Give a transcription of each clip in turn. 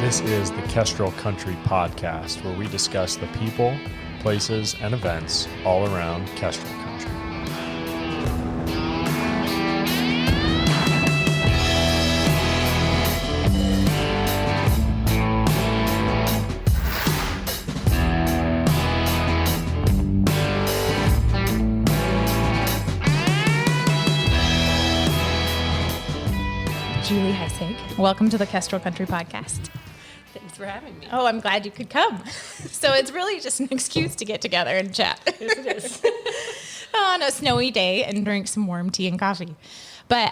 This is the Kestrel Country Podcast, where we discuss the people, places, and events all around Kestrel Country. Julie Heisig. Welcome to the Kestrel Country Podcast. Thanks for having me. Oh, I'm glad you could come. So it's really just an excuse to get together and chat. Yes, it is. On a snowy day and drink some warm tea and coffee. But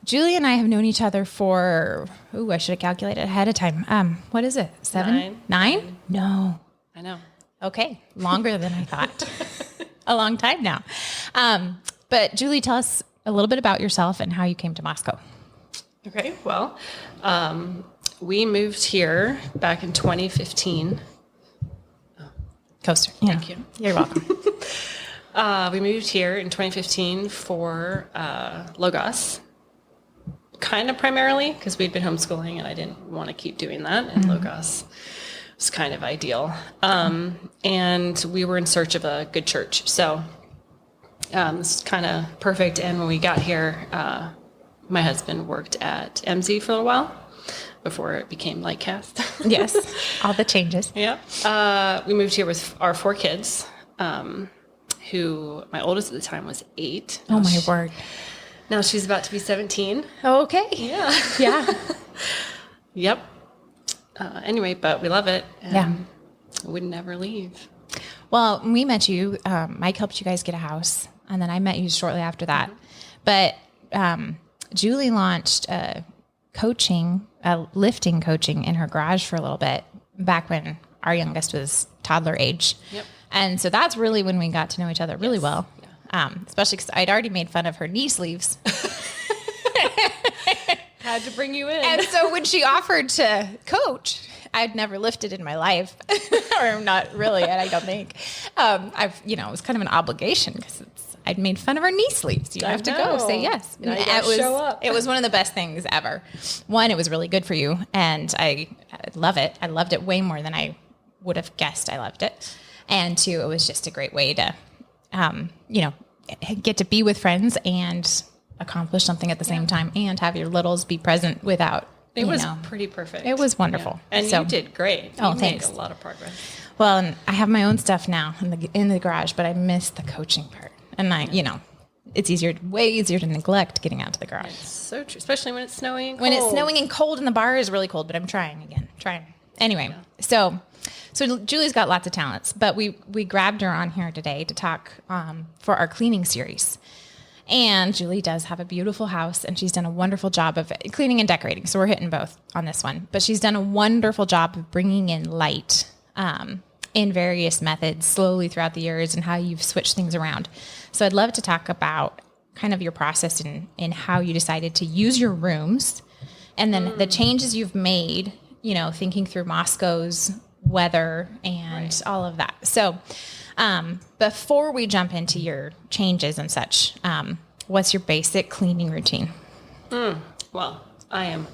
Julie and I have known each other for, I should have calculated ahead of time. What is it? 7? 9? No. I know. Okay. Longer than I thought. A long time now. But Julie, tell us a little bit about yourself and how you came to Moscow. Okay, well, we moved here back in 2015. Coaster. Thank you. You're welcome. We moved here in 2015 for Logos, kind of primarily because we'd been homeschooling and I didn't want to keep doing that, and Logos was kind of ideal. And we were in search of a good church, so this is kind of perfect. And when we got here, my husband worked at MZ for a while before it became Lightcast. Yes, all the changes. Yeah. We moved here with our 4 kids, who my oldest at the time was 8. Oh, my word. Now she's about to be 17. Okay. Yeah. Yeah. Yep. Anyway, but we love it. And Yeah. would never leave. Well, when we met you, Mike helped you guys get a house, and then I met you shortly after that. But Julie launched lifting coaching in her garage for a little bit back when our youngest was toddler age. Yep. And so that's really when we got to know each other really well, Yeah. especially because I'd already made fun of her knee sleeves. Had to bring you in. And so when she offered to coach, I'd never lifted in my life, or not really, and I don't think. It was kind of an obligation because I'd made fun of her knee sleeves. You have to go say yes. Now you gotta show up. It was one of the best things ever. One, it was really good for you, and I love it. I loved it way more than I would have guessed I loved it. And 2, it was just a great way to, get to be with friends and accomplish something at the same time, and have your littles be present without. It was pretty perfect. It was wonderful. Yeah. And you did great. Oh, you thanks. made a lot of progress. Well, and I have my own stuff now in the garage, but I miss the coaching part. And it's way easier to neglect getting out to the garage. It's so true, especially when it's snowing and cold. When it's snowing and cold and the bar is really cold, but I'm trying again. Anyway, so Julie's got lots of talents, but we grabbed her on here today to talk for our cleaning series. And Julie does have a beautiful house, and she's done a wonderful job of cleaning and decorating. So we're hitting both on this one. But she's done a wonderful job of bringing in light in various methods slowly throughout the years, and how you've switched things around. So I'd love to talk about kind of your process in how you decided to use your rooms, and then the changes you've made, thinking through Moscow's weather and all of that. So before we jump into your changes and such, what's your basic cleaning routine? Well, I am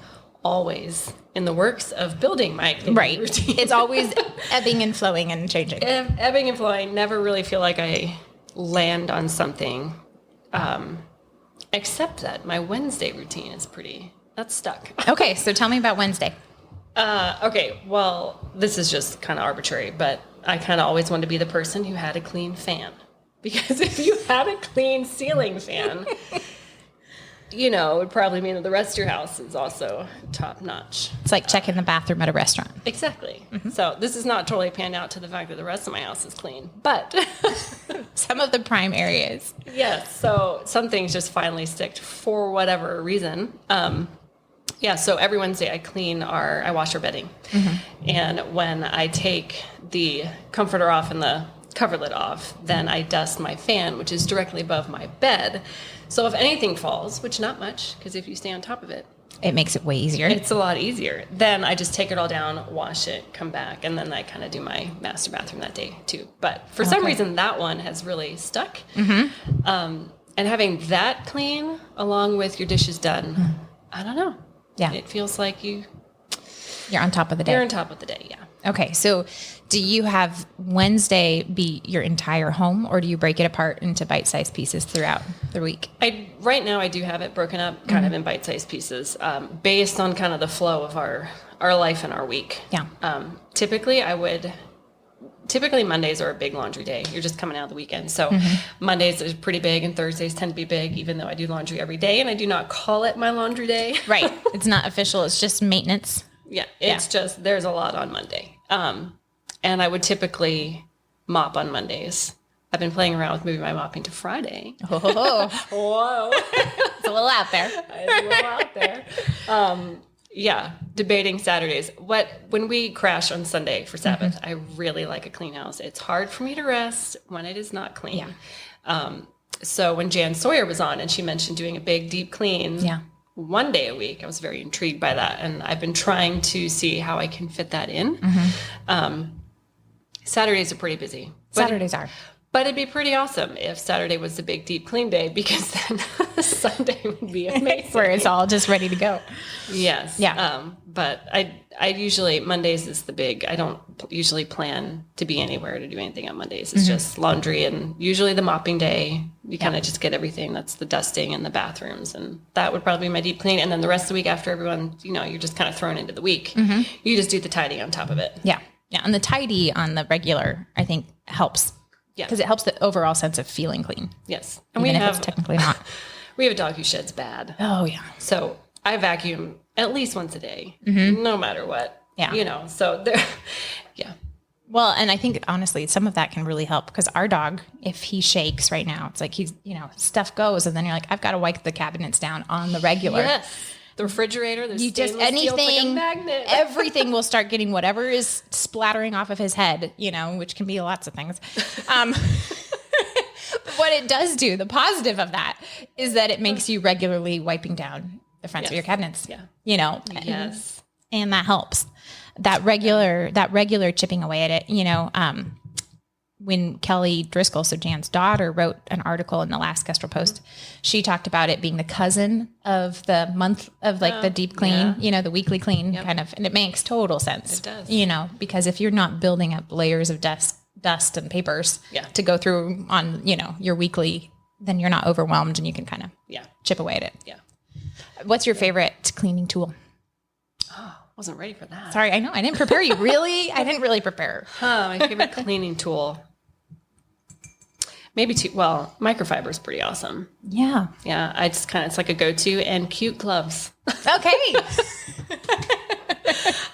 always in the works of building my cleaning routine. It's always ebbing and flowing and changing. Ebbing and flowing. Never really feel like I land on something, except that my Wednesday routine is that's stuck. Okay, so tell me about Wednesday. Okay, well, this is just kind of arbitrary, but I kind of always wanted to be the person who had a clean fan. Because if you had a clean ceiling fan, it would probably mean that the rest of your house is also top notch. It's like checking the bathroom at a restaurant. Exactly. Mm-hmm. So this is not totally panned out to the fact that the rest of my house is clean, but some of the prime areas. Yes. So some things just finally stick for whatever reason. So every Wednesday I wash our bedding. Mm-hmm. And when I take the comforter off and the coverlet off, then I dust my fan, which is directly above my bed. So if anything falls, which not much, because if you stay on top of it, it makes it way easier. It's a lot easier. Then I just take it all down, wash it, come back, and then I kind of do my master bathroom that day too. But for some reason, that one has really stuck. Mm-hmm. And having that clean along with your dishes done, I don't know. Yeah. It feels like You're on top of the day. You're on top of the day, yeah. Okay. So do you have Wednesday be your entire home, or do you break it apart into bite-sized pieces throughout the week? Right now I do have it broken up kind of in bite-sized pieces, based on kind of the flow of our life and our week. Yeah. Typically Mondays are a big laundry day. You're just coming out of the weekend. So Mondays is pretty big and Thursdays tend to be big, even though I do laundry every day and I do not call it my laundry day. Right. It's not official. It's just maintenance. Yeah. It's just, there's a lot on Monday. And I would typically mop on Mondays. I've been playing around with moving my mopping to Friday. Oh, Whoa. it's a little out there. It's a little out there. Yeah, debating Saturdays. When we crash on Sunday for Sabbath, I really like a clean house. It's hard for me to rest when it is not clean. Yeah. So when Jan Sawyer was on and she mentioned doing a big deep clean one day a week, I was very intrigued by that. And I've been trying to see how I can fit that in. Saturdays are pretty busy. Saturdays are. But it'd be pretty awesome if Saturday was the big deep clean day, because then Sunday would be amazing. Where it's all just ready to go. Yes. Yeah. But I usually, Mondays is the big, I don't usually plan to be anywhere to do anything on Mondays. It's just laundry and usually the mopping day. You kind of just get everything. That's the dusting and the bathrooms. And that would probably be my deep clean. And then the rest of the week after everyone, you're just kind of thrown into the week. You just do the tidy on top of it. Yeah. Yeah. And the tidy on the regular, I think, helps. Yeah. Because it helps the overall sense of feeling clean. Yes. And Even if it's technically not. We have a dog who sheds bad. Oh, yeah. So I vacuum at least once a day, no matter what. Yeah. So there, yeah. Well, and I think, honestly, some of that can really help, because our dog, if he shakes right now, it's like he's, stuff goes. And then you're like, I've got to wipe the cabinets down on the regular. Yes. The refrigerator, there's You just anything, like a magnet. Everything will start getting whatever is splattering off of his head, which can be lots of things. But what it does do, the positive of that, is that it makes you regularly wiping down the fronts of your cabinets. Yeah. Yes. And that helps. That regular chipping away at it, when Kelly Driscoll, so Jan's daughter, wrote an article in the last Kestrel Post, she talked about it being the cousin of the month of the deep clean, the weekly clean kind of, and it makes total sense. It does. Because if you're not building up layers of dust and papers to go through on, your weekly, then you're not overwhelmed and you can kind of chip away at it. Yeah. What's your favorite cleaning tool? Oh, wasn't ready for that. Sorry, I know I didn't prepare you. Really? I didn't really prepare. My favorite cleaning tool. Maybe microfiber is pretty awesome. Yeah. Yeah. I just it's like a go-to, and cute gloves. Okay.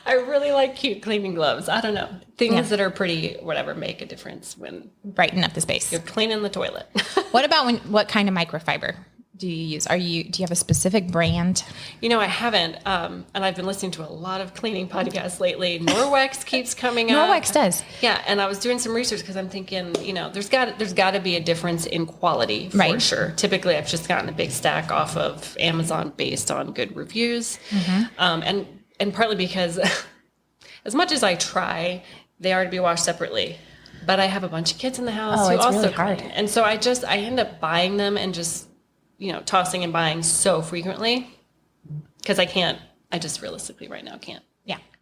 I really like cute cleaning gloves. I don't know. Things that are pretty, whatever, make a difference when brighten up the space. You're cleaning the toilet. What about what kind of microfiber do you use? Do you have a specific brand? I haven't. And I've been listening to a lot of cleaning podcasts lately. Norwex keeps coming up. Norwex does. Yeah. And I was doing some research because I'm thinking, there's got to be a difference in quality for sure. Typically, I've just gotten a big stack off of Amazon based on good reviews. And partly because as much as I try, they are to be washed separately. But I have a bunch of kids in the house who it's also really hard. clean. And so I end up buying them and just tossing and buying so frequently, because I just realistically right now can't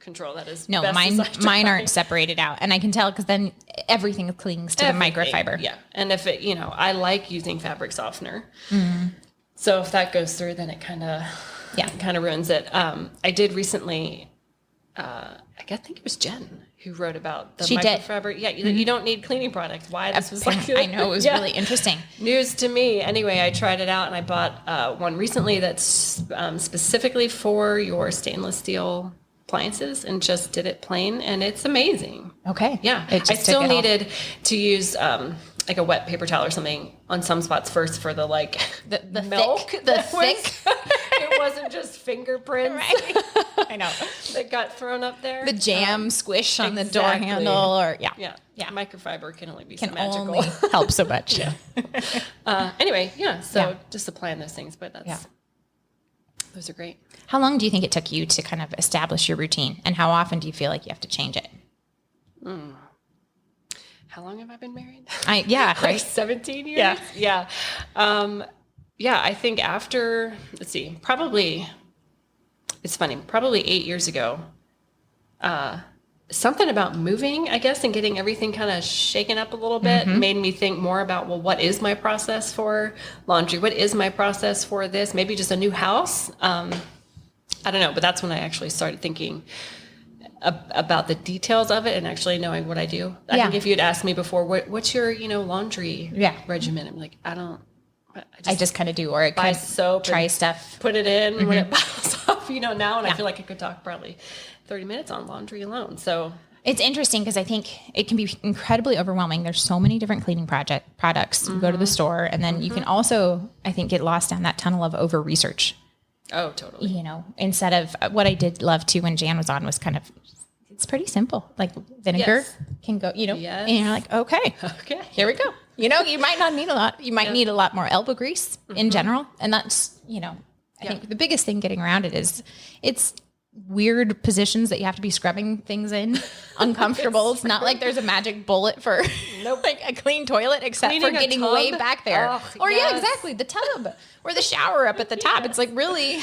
control that as no, best as I try. mine aren't separated out, and I can tell because then everything clings to the microfiber. Yeah. And if it, I like using fabric softener. So if that goes through, then it kind of ruins it. I did recently, I think it was Jen who wrote about the microfiber. Did. Yeah, you don't need cleaning products. Why this was like I know, it was really interesting. News to me. Anyway, I tried it out and I bought one recently that's specifically for your stainless steel appliances, and just did it plain, and it's amazing. Okay. Yeah. I still needed to use like a wet paper towel or something on some spots first for the the milk. Thick, It wasn't just fingerprints. Right. I know. That got thrown up there. The jam squish on the door handle, or yeah. Microfiber can only be can so magical. Only help so much. Anyway, so just applying those things, but those are great. How long do you think it took you to kind of establish your routine, and how often do you feel like you have to change it? How long have I been married? Right. 17 years? Yeah. I think after, let's see, probably 8 years ago, something about moving, I guess, and getting everything kind of shaken up a little bit made me think more about, well, what is my process for laundry? What is my process for this? Maybe just a new house. I don't know, but that's when I actually started thinking about the details of it and actually knowing what I do. I think if you'd asked me before, what's your, laundry regimen? I'm like, I just kind of do, or I buy soap, try stuff, put it in when it bottles off, now, and I feel like I could talk probably 30 minutes on laundry alone. So it's interesting because I think it can be incredibly overwhelming. There's so many different cleaning products. You go to the store, and then you can also, I think, get lost down that tunnel of over research. Oh, totally. Instead of what I did love too when Jan was on was kind of, it's pretty simple. Like vinegar can go, and you're like, okay, here we go. You might not need a lot. You might need a lot more elbow grease in general. And that's, I think the biggest thing getting around it is it's weird positions that you have to be scrubbing things in, uncomfortable. It's not like there's a magic bullet for like a clean toilet, except Cleaning for getting way back there. Exactly. The tub or the shower up at the top. It's like really,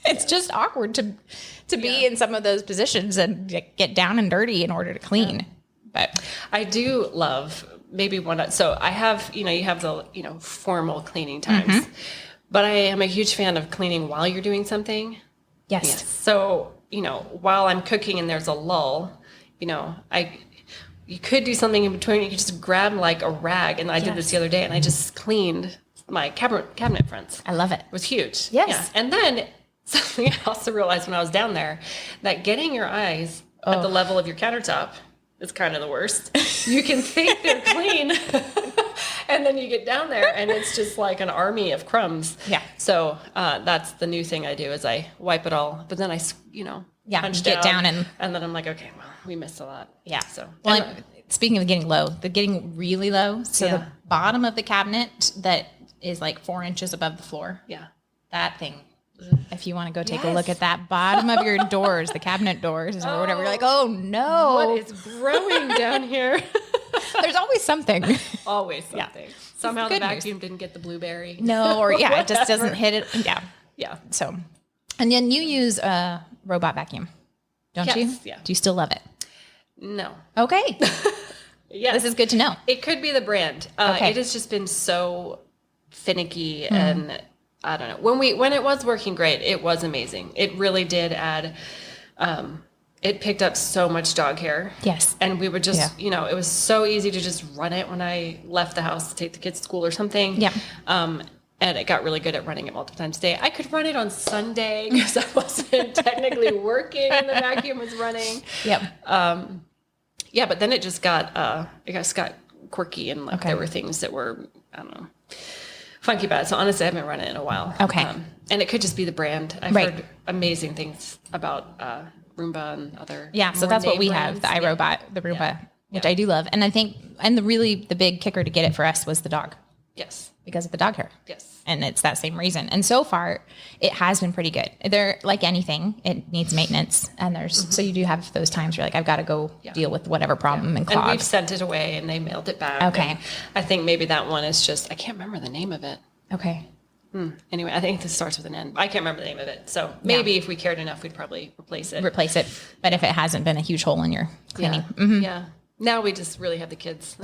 it's just awkward to be in some of those positions and get down and dirty in order to clean. But I do love maybe so I have, you have the, formal cleaning times, but I am a huge fan of cleaning while you're doing something. Yes. So, while I'm cooking and there's a lull, you could do something in between. You could just grab like a rag. And I did this the other day and I just cleaned my cabinet fronts. I love it. It was huge. Yes. Yeah. And then something else I realized when I was down there, that getting your eyes at the level of your countertop is kind of the worst. You can think they're clean. And then you get down there and it's just like an army of crumbs. Yeah. So that's the new thing I do is I wipe it all, but then I, punch down and then I'm like, okay, well, we missed a lot. Yeah. So speaking of getting low, the getting really low. So the bottom of the cabinet that is like 4 inches above the floor. Yeah. That thing. If you want to go take a look at that bottom of your doors, the cabinet doors or whatever, you're like, oh no. What is growing down here? There's always something. Always something. Yeah. Somehow the vacuum didn't get the blueberry. No, or it just doesn't hit it. Yeah. Yeah. So, and then you use a robot vacuum, don't you? Yeah. Do you still love it? No. Okay. Yeah. This is good to know. It could be the brand. It has just been so finicky and I don't know. When it was working great, it was amazing. It really did add, it picked up so much dog hair. Yes. And we would just, it was so easy to just run it when I left the house to take the kids to school or something. Yeah. And it got really good at running it multiple times a day. I could run it on Sunday because I wasn't technically working and the vacuum was running. Yep. Yeah, but then it just got quirky and like there were things that were, I don't know, funky about it. So honestly, I haven't run it in a while. Okay. And it could just be the brand. I've heard amazing things about Roomba and other. Yeah, so that's what we have, the iRobot, the Roomba, which I do love. And I think, the big kicker to get it for us was the dog. Yes. Because of the dog hair. Yes. And it's that same reason. And so far, it has been pretty good. They're like anything, it needs maintenance. And so you do have those times where you're like, I've got to go deal with whatever problem and clog. And we've sent it away and they mailed it back. Okay. And I think maybe that one is just, I can't remember the name of it. Okay. Anyway, I think this starts with an N. I can't remember the name of it. So maybe if we cared enough, we'd probably replace it. But if it hasn't been a huge hole in your cleaning. Yeah. Mm-hmm. Yeah. Now we just really have the kids.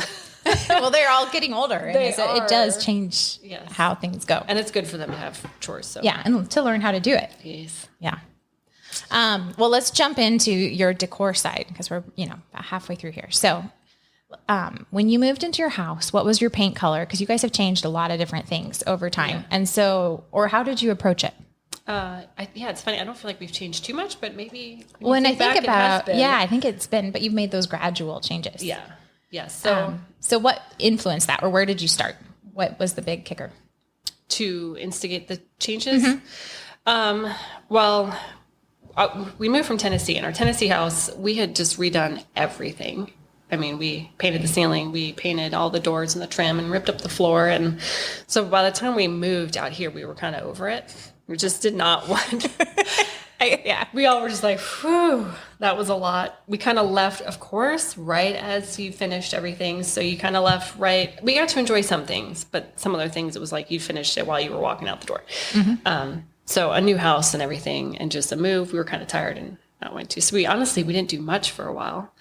Well, they're all getting older. And it does change how things go. And it's good for them to have chores. So. Yeah, and to learn how to do it. Yes. Yeah. Well, let's jump into your decor side because we're, about halfway through here. So when you moved into your house, what was your paint color? Because you guys have changed a lot of different things over time. Yeah. And so, or how did you approach it? It's funny. I don't feel like we've changed too much, but maybe when I think about, I think it's been, but you've made those gradual changes. Yeah. Yeah. So what influenced that, or where did you start? What was the big kicker to instigate the changes? Well, we moved from Tennessee. In our Tennessee house, we had just redone everything. I mean, we painted the ceiling, we painted all the doors and the trim and ripped up the floor. And so by the time we moved out here, we were kind of over it. We just did not want, we all were just like, whew, that was a lot. We kind of left, of course, right as you finished everything. So you kind of left we got to enjoy some things, but some other things, it was like you finished it while you were walking out the door. Mm-hmm. So a new house and everything and just a move, we were kind of tired and went to. So we didn't do much for a while.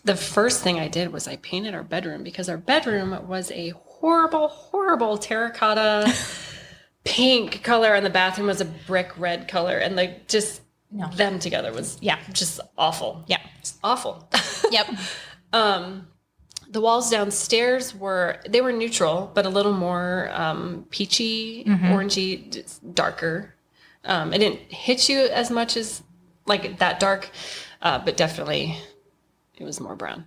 The first thing I did was I painted our bedroom, because our bedroom was a horrible, horrible terracotta pink color, and the bathroom was a brick red color, and like just them together was just awful. Yeah. It's awful. Yep. The walls downstairs were neutral, but a little more peachy, orangey, darker. It didn't hit you as much as like that dark, but definitely it was more brown.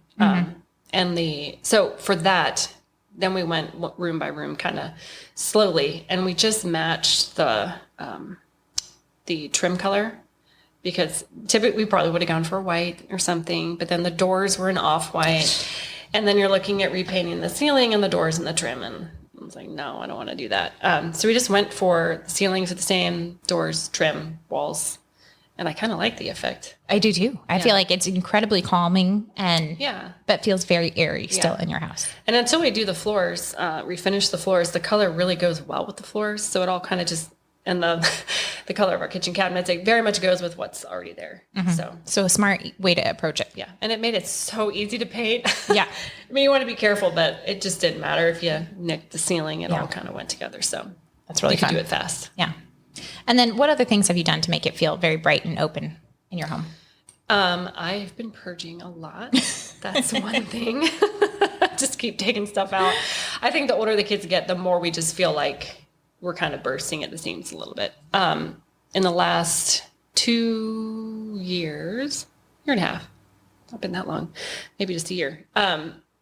So for that, then we went room by room, kind of slowly, and we just matched the trim color, because typically we probably would have gone for white or something, but then the doors were an off-white, and then you're looking at repainting the ceiling and the doors and the trim, and I was like, no, I don't want to do that. So we just went for ceilings are the same, doors, trim, walls, and I kind of like the effect. I do too. I feel like it's incredibly calming but feels very airy still in your house. And until we do the floors, refinish the floors, the color really goes well with the floors. So it all kind of just, and the color of our kitchen cabinets, it very much goes with what's already there. So a smart way to approach it. Yeah. And it made it so easy to paint. Yeah. I mean, you want to be careful, but it just didn't matter if you nicked the ceiling. It all kind of went together. So that's really fun. You could do it fast. Yeah. And then what other things have you done to make it feel very bright and open in your home? I've been purging a lot. That's one thing. Just keep taking stuff out. I think the older the kids get, the more we just feel like we're kind of bursting at the seams a little bit. In the last 2 years, year and a half, not been that long, maybe just a year.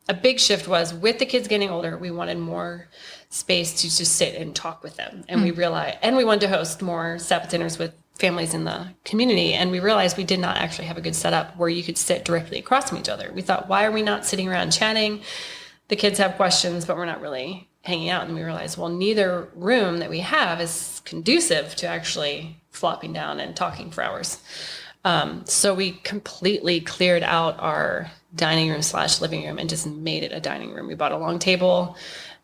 A big shift was, with the kids getting older, we wanted more space to just sit and talk with them. And we realized, and we wanted to host more Sabbath dinners with families in the community. And we realized we did not actually have a good setup where you could sit directly across from each other. We thought, why are we not sitting around chatting? The kids have questions, but we're not really hanging out. And we realized, well, neither room that we have is conducive to actually flopping down and talking for hours. So we completely cleared out our dining room / living room and just made it a dining room. We bought a long table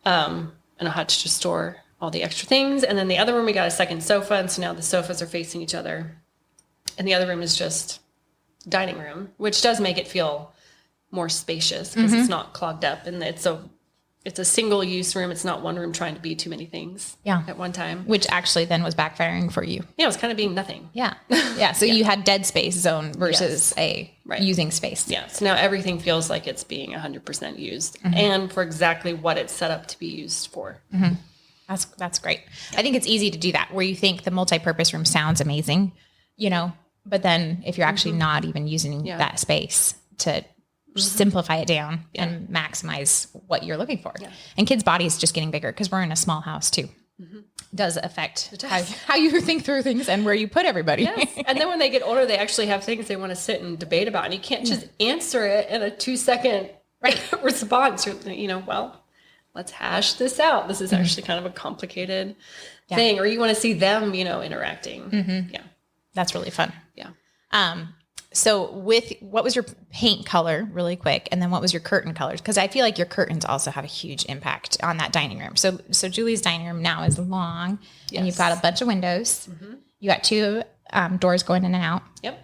and a hutch to store all the extra things. And then the other room, we got a second sofa. And so now the sofas are facing each other. And the other room is just dining room, which does make it feel more spacious because it's not clogged up. And it's a single use room. It's not one room trying to be too many things at one time. Which actually then was backfiring for you. Yeah, it was kind of being nothing. Yeah. Yeah. So you had dead space zone versus using space. Yeah. So now everything feels like it's being 100% used and for exactly what it's set up to be used for. That's great. I think it's easy to do that, where you think the multi-purpose room sounds amazing, but then if you're actually not even using that space to simplify it down and maximize what you're looking for. Yeah. And kids' bodies just getting bigger because we're in a small house too. Does affect how you think through things and where you put everybody. Yes. And then when they get older, they actually have things they want to sit and debate about. And you can't just answer it in a 2-second response. Well, let's hash this out. This is actually kind of a complicated thing. Or you want to see them, interacting. Yeah. That's really fun. Yeah. So what was your paint color really quick? And then what was your curtain colors? Because I feel like your curtains also have a huge impact on that dining room. So Julie's dining room now is long and you've got a bunch of windows. You got 2 doors going in and out. Yep.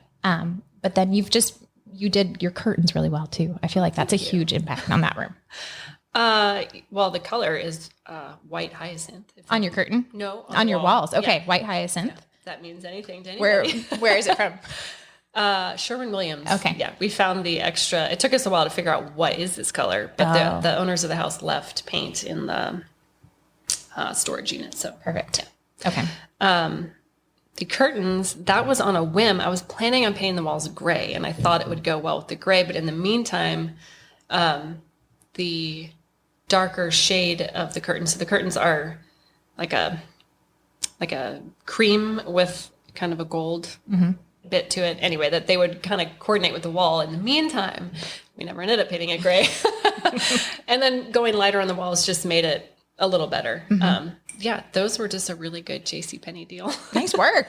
But then you did your curtains really well too. I feel like that's a huge impact on that room. Well, the color is white hyacinth. On your curtain? No. On your walls. Okay. White hyacinth. Yeah. If that means anything to anybody. Where is it from? Sherwin-Williams. Okay. Yeah. We found the extra, it took us a while to figure out what is this color, but the owners of the house left paint in the storage unit. So perfect. Yeah. Okay. The curtains, that was on a whim. I was planning on painting the walls gray and I thought it would go well with the gray, but in the meantime, the darker shade of the curtains. So the curtains are like a cream with kind of a gold bit to it. Anyway, that they would kind of coordinate with the wall. In the meantime, we never ended up painting it gray. And then going lighter on the walls just made it a little better. Those were just a really good JCPenney deal. Nice work.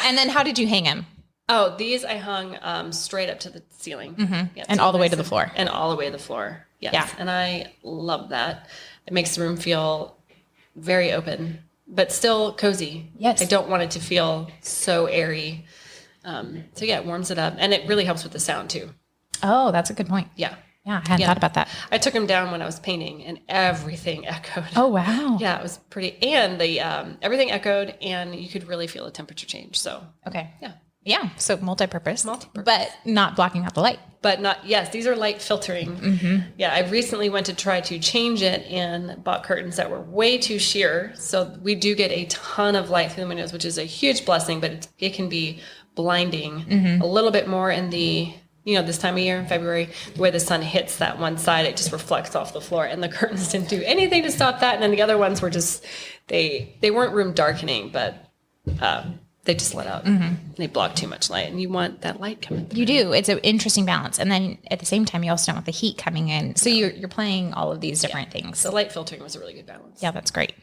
And then how did you hang them? Oh, these I hung straight up to the ceiling. Yeah, and all the way to the floor. And all the way to the floor. Yes. Yeah. And I love that. It makes the room feel very open, but still cozy. Yes. I don't want it to feel so airy. So yeah, it warms it up, and it really helps with the sound too. Oh, that's a good point. Yeah. Yeah, I hadn't thought about that. I took them down when I was painting, and everything echoed. Oh, wow. Yeah, it was pretty. And the everything echoed, and you could really feel a temperature change. So Okay. yeah. Yeah, so multi-purpose, but not blocking out the light. But not, yes, these are light filtering. Yeah, I recently went to try to change it and bought curtains that were way too sheer. So we do get a ton of light through the windows, which is a huge blessing, but it can be blinding a little bit more in the, this time of year in February, the way the sun hits that one side, it just reflects off the floor, and the curtains didn't do anything to stop that. And then the other ones were just, they weren't room darkening, but they just let out. They block too much light, and you want that light coming through. You do. It's an interesting balance. And then at the same time, you also don't want the heat coming in. So you're playing all of these different things. The light filtering was a really good balance. Yeah, that's great.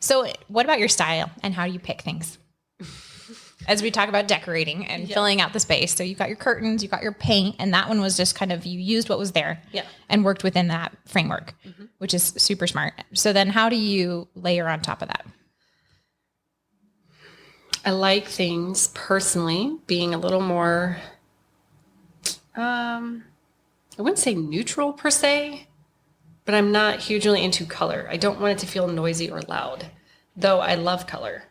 So what about your style and how do you pick things? As we talk about decorating and filling out the space. So you've got your curtains, you've got your paint, and that one was just kind of, you used what was there and worked within that framework, which is super smart. So then how do you layer on top of that? I like things personally being a little more, I wouldn't say neutral per se, but I'm not hugely into color. I don't want it to feel noisy or loud, though I love color.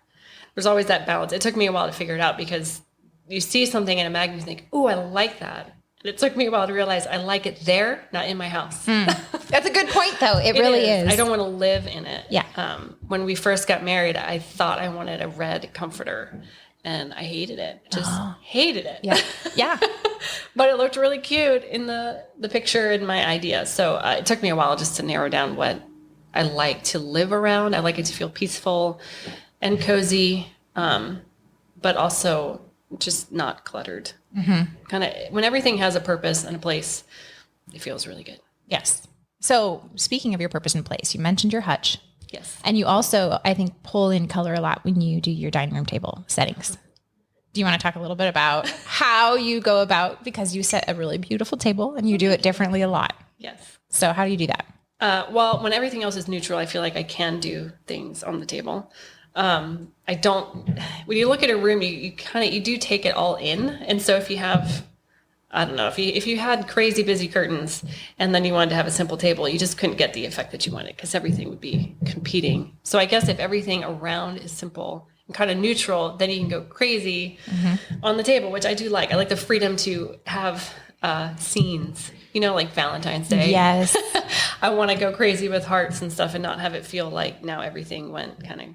There's always that balance. It took me a while to figure it out because you see something in a magazine, you think, oh, I like that. And it took me a while to realize I like it there, not in my house. That's a good point, though. It really is. I don't want to live in it. Yeah. When we first got married, I thought I wanted a red comforter, and I hated it. Just hated it. Yeah. Yeah. But it looked really cute in the picture in my idea. So it took me a while just to narrow down what I like to live around. I like it to feel peaceful and cozy, but also just not cluttered. Kind of when everything has a purpose and a place, it feels really good. Yes. So speaking of your purpose and place, you mentioned your hutch. Yes. And you also, I think, pull in color a lot when you do your dining room table settings. Do you want to talk a little bit about how you go about, because you set a really beautiful table and you do it differently a lot. Yes. So how do you do that? Well, when everything else is neutral, I feel like I can do things on the table. I don't, when you look at a room, you do take it all in. And so if you have, I don't know, if you had crazy busy curtains and then you wanted to have a simple table, you just couldn't get the effect that you wanted because everything would be competing. So I guess if everything around is simple and kind of neutral, then you can go crazy on the table, which I do like. I like the freedom to have scenes, like Valentine's Day. Yes. I want to go crazy with hearts and stuff and not have it feel like now everything went kind of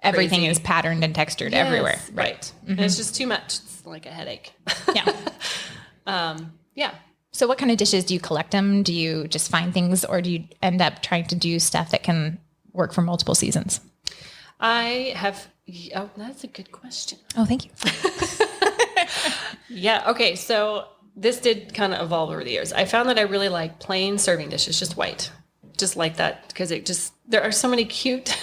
Everything crazy. is patterned and textured everywhere. Right. And it's just too much. It's like a headache. Yeah. Yeah. So what kind of dishes do you collect them? Do you just find things, or do you end up trying to do stuff that can work for multiple seasons? I have, that's a good question. Oh, thank you. Yeah. Okay. So this did kind of evolve over the years. I found that I really like plain serving dishes, just white. Just like that, because there are so many cute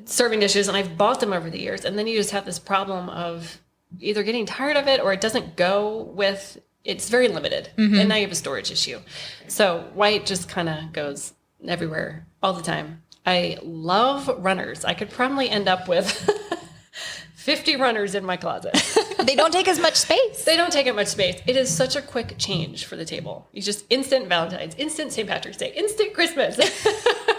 serving dishes, and I've bought them over the years. And then you just have this problem of either getting tired of it or it doesn't go with, it's very limited. And now you have a storage issue. So white just kind of goes everywhere all the time. I love runners. I could probably end up with 50 runners in my closet. They don't take as much space. They don't take up much space. It is such a quick change for the table. You just instant Valentine's, instant St. Patrick's Day, instant Christmas.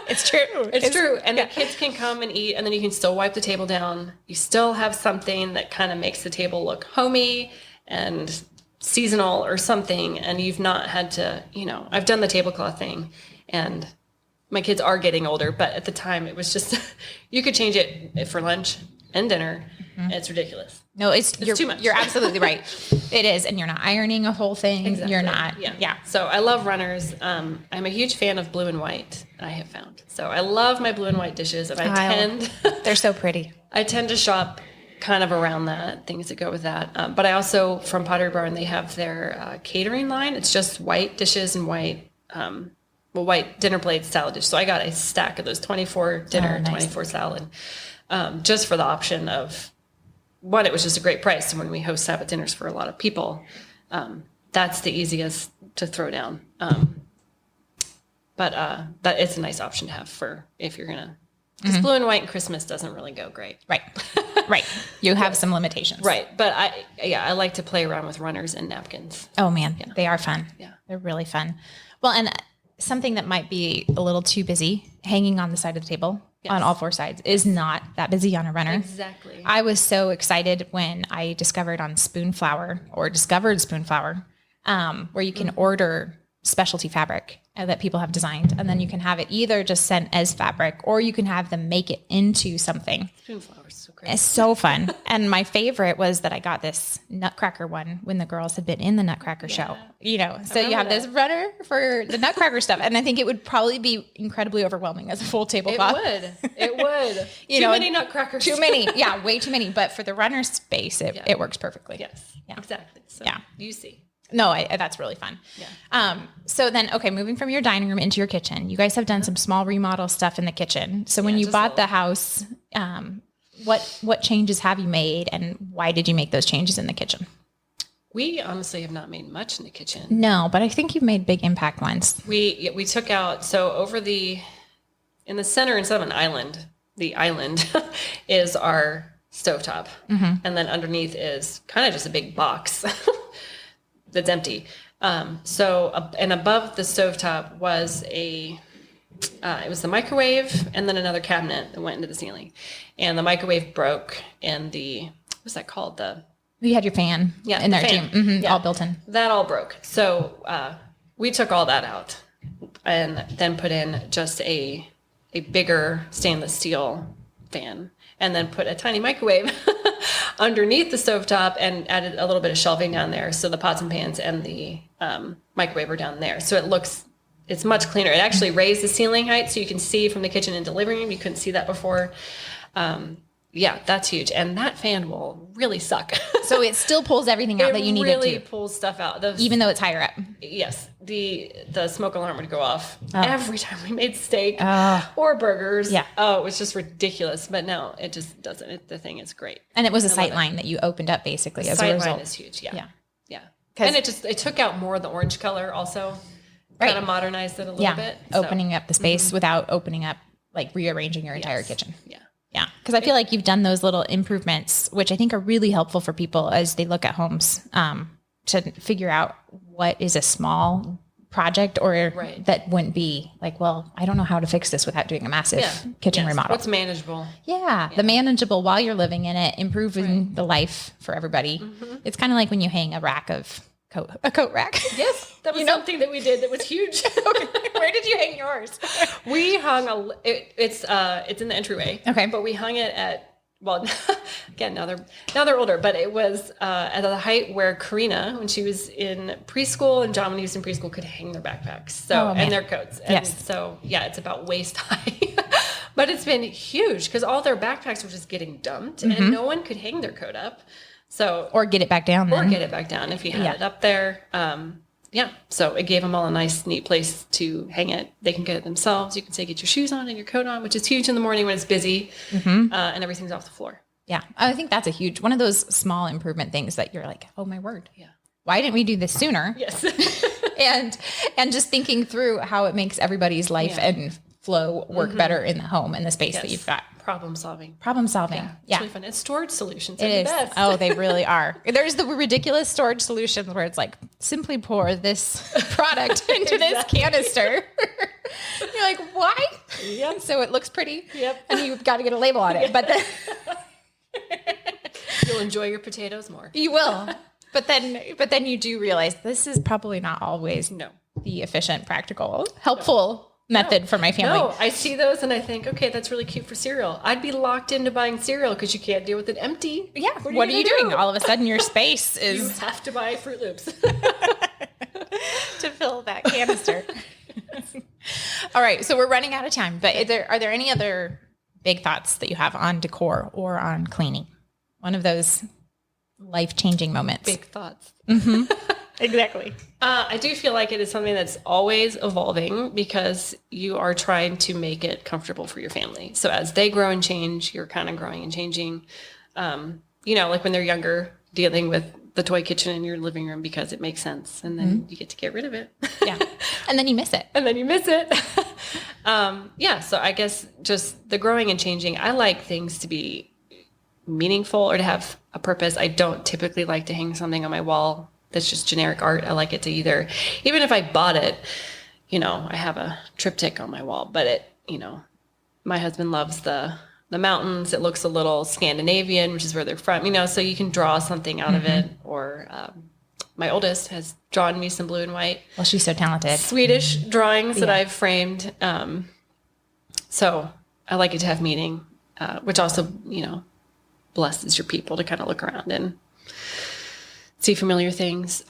It's true. It's true. And the kids can come and eat, and then you can still wipe the table down. You still have something that kind of makes the table look homey and seasonal or something. And you've not had to, I've done the tablecloth thing, and my kids are getting older, but at the time it was just, you could change it for lunch and dinner. And it's ridiculous. No, it's too much. You're absolutely right. It is. And you're not ironing a whole thing. Exactly. You're not. Yeah. So I love runners. I'm a huge fan of blue and white, I have found. So I love my blue and white dishes. And they're so pretty. I tend to shop kind of around that, things that go with that. But I also, from Pottery Barn, they have their catering line. It's just white dishes and white dinner plates, salad dish. So I got a stack of those 24 dinner, 24 salad, just for the option of, one, it was just a great price. And when we host Sabbath dinners for a lot of people, that's the easiest to throw down. But that it's a nice option to have for if you're going to Because blue and white in Christmas doesn't really go great. Right. Right. You have some limitations. Right. But I like to play around with runners and napkins. Oh man, they are fun. Yeah. They're really fun. Well, and something that might be a little too busy hanging on the side of the table on all four sides is not that busy on a runner. Exactly. I was so excited when I discovered Spoonflower, where you can order specialty fabric that people have designed, and then you can have it either just sent as fabric or you can have them make it into something. Spoonflower is so great. It's so fun. And my favorite was that I got this Nutcracker one when the girls had been in the Nutcracker show, so you have this runner for the Nutcracker stuff. And I think it would probably be incredibly overwhelming as a full tablecloth. It would. Too many Nutcrackers. Too many. Yeah, way too many. But for the runner space, it works perfectly. Yes. Yeah. Exactly. So you see. No, that's really fun. Yeah. So then, moving from your dining room into your kitchen, you guys have done some small remodel stuff in the kitchen. So when you bought the house, what changes have you made, and why did you make those changes in the kitchen? We honestly have not made much in the kitchen. No, but I think you've made big impact ones. We took out, so in the center, instead of an island, the island is our stovetop. And then underneath is kind of just a big box that's empty. And above the stovetop was it was the microwave and then another cabinet that went into the ceiling. And the microwave broke, and what's that called? You had your fan in there too, all built in. That all broke. So we took all that out and then put in just a bigger stainless steel fan, and then put a tiny microwave underneath the stovetop and added a little bit of shelving down there. So the pots and pans and the microwave are down there. So it's much cleaner. It actually raised the ceiling height so you can see from the kitchen into the living room. You couldn't see that before. That's huge. And that fan will really suck. So it still pulls everything out that you need it to. It really pulls stuff out. Even though it's higher up. Yes. The smoke alarm would go off every time we made steak or burgers. Yeah. Oh, it was just ridiculous. But no, it just doesn't. The thing is great. And it was a sight line that you opened up basically as a result. Sight line is huge. Yeah. Yeah. And it took out more of the orange color also. Right. Kind of modernized it a little bit. Opening up the space without opening up, like rearranging your entire kitchen. Yeah. Yeah. Because I feel like you've done those little improvements, which I think are really helpful for people as they look at homes to figure out what is a small project or that wouldn't be like, well, I don't know how to fix this without doing a massive kitchen remodel. What's manageable. Yeah. The manageable while you're living in it, improving the life for everybody. It's kind of like when you hang a coat rack. Yes, that was something that we did that was huge. Okay. Where did you hang yours? We hung it's in the entryway. Okay, but we hung it at again now they're older, but it was at the height where Karina, when she was in preschool, and John, when he was in preschool, could hang their backpacks and their coats. And so it's about waist high. But it's been huge because all their backpacks were just getting dumped, and no one could hang their coat up. So or get it back down. Or get it back down if you had it up there. So it gave them all a nice, neat place to hang it. They can get it themselves. You can say, get your shoes on and your coat on, which is huge in the morning when it's busy and everything's off the floor. Yeah. I think that's a huge, one of those small improvement things that you're like, oh my word. Yeah. Why didn't we do this sooner? Yes. and just thinking through how it makes everybody's life and flow work better in the home and the space that you've got. Problem solving. Yeah. It's really fun. It's storage solutions. It is. The best. Oh, they really are. There's the ridiculous storage solutions where it's like, simply pour this product into this canister. You're like, why? Yep. So it looks pretty. Yep. And you've got to get a label on it. But then you'll enjoy your potatoes more. You will. But then you do realize this is probably not always the efficient, practical, helpful method for my family. No, I see those and I think, okay, that's really cute for cereal. I'd be locked into buying cereal because you can't deal with it empty. Yeah. What are you doing? All of a sudden your space is... You have to buy Fruit Loops. to fill that canister. All right. So we're running out of time, but are there any other big thoughts that you have on decor or on cleaning? One of those life-changing moments. Big thoughts. Exactly. I do feel like it is something that's always evolving because you are trying to make it comfortable for your family. So as they grow and change, you're kind of growing and changing. Like when they're younger, dealing with the toy kitchen in your living room because it makes sense. And then you get to get rid of it. Yeah. And then you miss it. Yeah. So I guess just the growing and changing. I like things to be meaningful or to have a purpose. I don't typically like to hang something on my wall that's just generic art. I like it to either, even if I bought it, I have a triptych on my wall, but my husband loves the mountains. It looks a little Scandinavian, which is where they're from, so you can draw something out of it. Or my oldest has drawn me some blue and white. Well, she's so talented. Swedish drawings that I've framed. So I like it to have meaning, which also, blesses your people to kind of look around and see familiar things.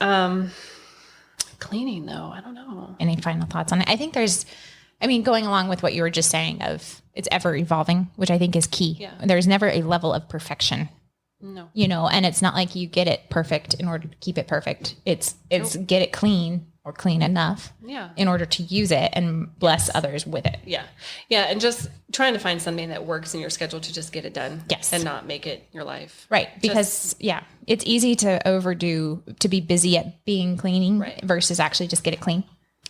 Cleaning, though, I don't know. Any final thoughts on it? I think going along with what you were just saying of it's ever evolving, which I think is key. Yeah. There's never a level of perfection. No. And it's not like you get it perfect in order to keep it perfect. It's get it clean or clean enough in order to use it and bless others with it. Yeah. Yeah. And just trying to find something that works in your schedule to just get it done. Yes. And not make it your life. Right. Because it's easy to be busy at being cleaning versus actually just get it clean.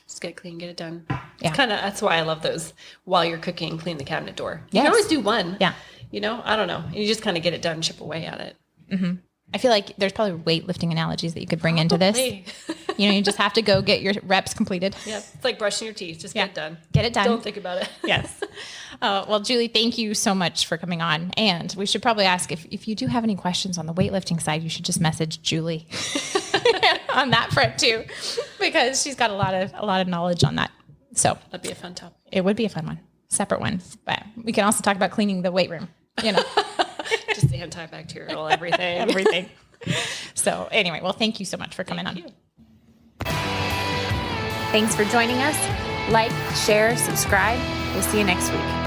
Just get it clean, get it done. Yeah. That's why I love those while you're cooking, clean the cabinet door. You Yes. can always do one. Yeah. I don't know. And you just kind of get it done, chip away at it. Mm-hmm. I feel like there's probably weightlifting analogies that you could bring into this. You just have to go get your reps completed. Yeah. It's like brushing your teeth. Just get it done. Get it done. Don't think about it. Yes. Well, Julie, thank you so much for coming on. And we should probably ask if you do have any questions on the weightlifting side, you should just message Julie on that front too, because she's got a lot of knowledge on that. So That'd be a fun topic. It would be a fun one, separate one. But we can also talk about cleaning the weight room. Just the antibacterial, everything. So anyway, well, thank you so much for coming on. Thanks for joining us. Like, share, subscribe. We'll see you next week.